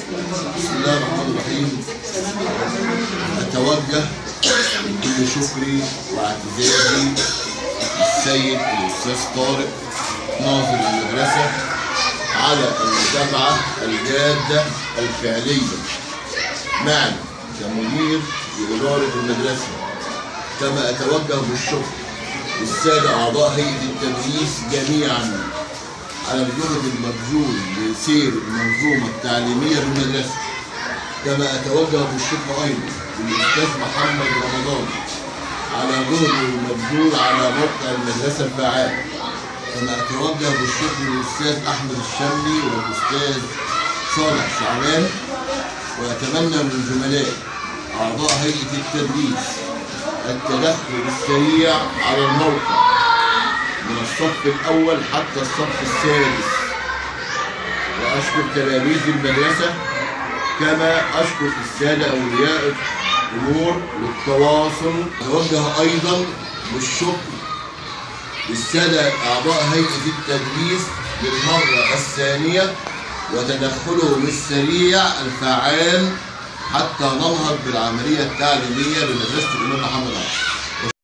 بسم الله الرحمن الرحيم. أتوجه بكل شكري واعتزازي للسيد الأستاذ طارق ناظر المدرسة على المتابعة الجادة الفعلية معنا كمدير لإدارة المدرسة، كما أتوجه بالشكر للسادة أعضاء هيئة التدريس جميعا على الجهد المبذول لسير المنظومة التعليمية في المدرسة، كما أتوجه بالشكر أيضا للأستاذ محمد رمضان على جهده المبذول على موقع المدرسة الفعال، كما أتوجه بالشكر للأستاذ أحمد الشملي والأستاذ صالح شعبان. وأتمنى من زملائي أعضاء هيئة التدريس التدخل السريع على الموقع من الصف الأول حتى الصف السادس، وأشكر تلاميذ المدرسة، كما أشكر السادة أولياء الأمور للتواصل. أتوجه أيضا بالشكر للسادة أعضاء هيئة التدريس للمرة الثانية وتدخلهم السريع الفعال حتى ننهض بالعملية التعليمية بمدرسة الإمام محمد عاشور.